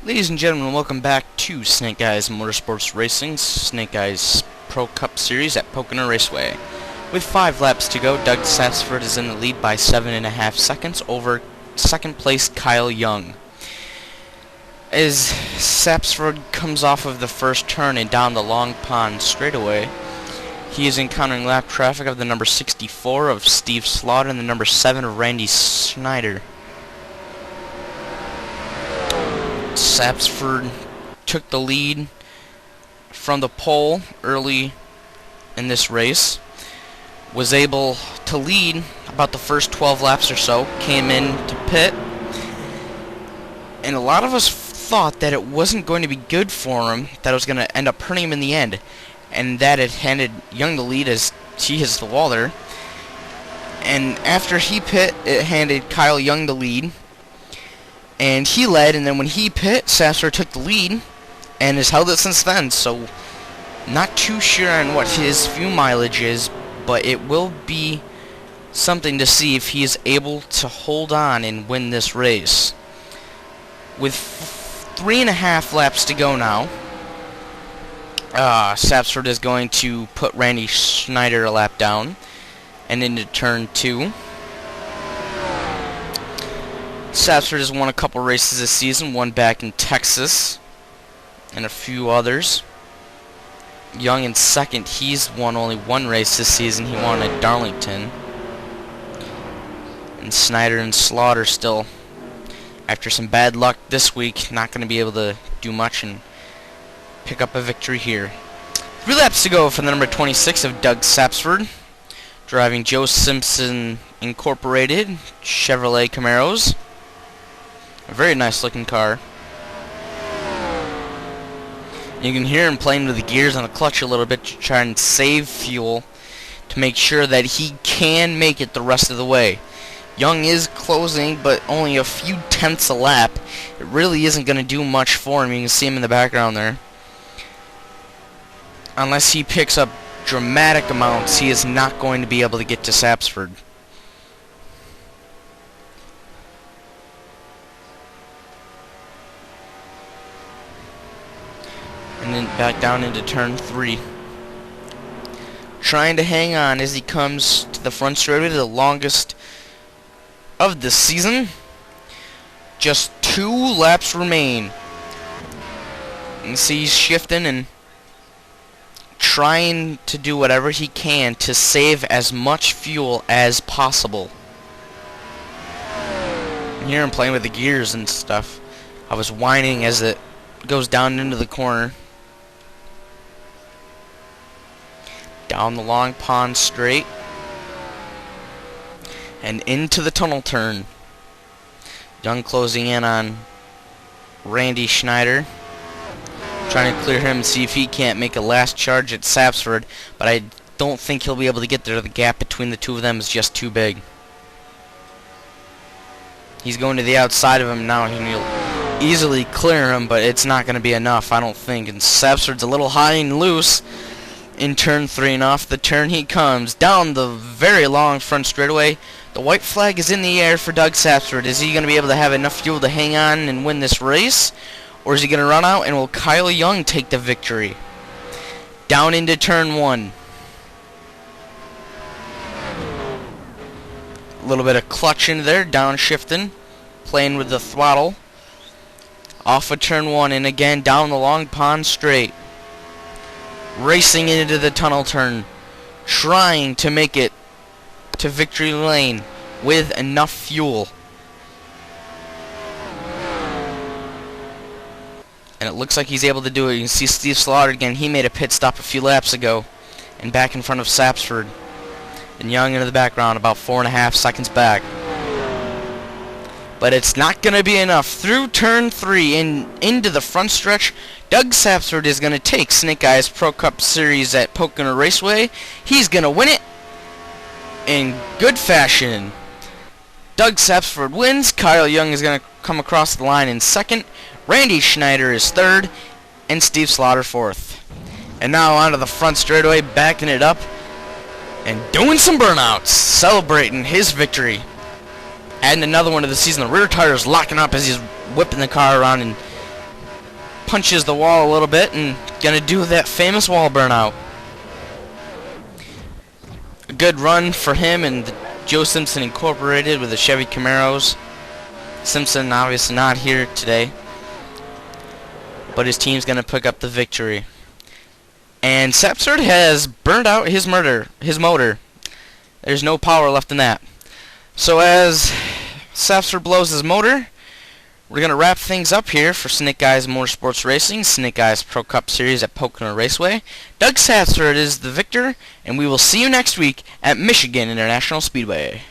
Ladies and gentlemen, welcome back to Snake Eyes Motorsports Racing, Snake Eyes Pro Cup Series at Pocono Raceway. With 5 laps to go, Doug Sapsford is in the lead by 7.5 seconds over second place Kyle Young. As Sapsford comes off of the first turn and down the Long Pond straightaway, he is encountering lap traffic of the number 64 of Steve Slaughter and the number 7 of Randy Schneider. Sapsford took the lead from the pole early in this race, was able to lead about the first 12 laps or so, came in to pit, and a lot of us thought that it wasn't going to be good for him, that it was going to end up hurting him in the end, and that it handed Young the lead as he hits the wall there. And after he pit, it handed Kyle Young the lead, and he led, and then when he pit, Sapsford took the lead and has held it since then. So not too sure on what his fuel mileage is, but it will be something to see if he is able to hold on and win this race. With 3.5 laps to go now, Sapsford is going to put Randy Schneider a lap down and into turn 2. Sapsford has won a couple races this season, one back in Texas, and a few others. Young in second, he's won only one race this season, he won at Darlington. And Schneider and Slaughter still, after some bad luck this week, not going to be able to do much and pick up a victory here. 3 laps to go for the number 26 of Doug Sapsford, driving Joe Simpson Incorporated Chevrolet Camaros. A very nice looking car. You can hear him playing with the gears on the clutch a little bit to try and save fuel to make sure that he can make it the rest of the way. Young is closing, but only a few tenths a lap. It really isn't going to do much for him. You can see him in the background there. Unless he picks up dramatic amounts, he is not going to be able to get to Sapsford. And then back down into turn 3. Trying to hang on as he comes to the front straightaway, the longest of the season. Just 2 laps remain. You can see he's shifting and trying to do whatever he can to save as much fuel as possible. You hear him playing with the gears and stuff. I was whining as it goes down into the corner. Down the Long Pond straight and into the tunnel turn. Young closing in on Randy Schneider, trying to clear him and see if he can't make a last charge at Sapsford, but I don't think he'll be able to get there. The gap between the two of them is just too big. He's going to the outside of him now, and he'll easily clear him, but it's not going to be enough, I don't think. And Sapsford's a little high and loose in turn 3, and off the turn he comes down the very long front straightaway. The white flag is in the air for Doug Sapsford. Is he going to be able to have enough fuel to hang on and win this race, or is he going to run out, and will Kyle Young take the victory? Down into turn 1. A little bit of clutch in there, downshifting, playing with the throttle. Off of turn 1, and again down the Long Pond straight. Racing into the tunnel turn, trying to make it to victory lane with enough fuel. And it looks like he's able to do it. You can see Steve Slaughter again. He made a pit stop a few laps ago and back in front of Sapsford. And Young into the background, about 4.5 seconds back. But it's not going to be enough. Through turn 3 and into the front stretch, Doug Sapsford is going to take Snake Eyes Pro Cup Series at Pocono Raceway. He's going to win it in good fashion. Doug Sapsford wins. Kyle Young is going to come across the line in second. Randy Schneider is third. And Steve Slaughter fourth. And now onto the front straightaway, backing it up and doing some burnouts, celebrating his victory. Adding another one to the season. The rear tire is locking up as he's whipping the car around and punches the wall a little bit and gonna do that famous wall burnout. A good run for him and the Joe Simpson Incorporated with the Chevy Camaros. Simpson obviously not here today, but his team's gonna pick up the victory. And Sapsford has burned out his motor. There's no power left in that. So as Sapsford blows his motor, we're going to wrap things up here for Snake Eyes Motorsports Racing, Snake Eyes Pro Cup Series at Pocono Raceway. Doug Sapsford is the victor, and we will see you next week at Michigan International Speedway.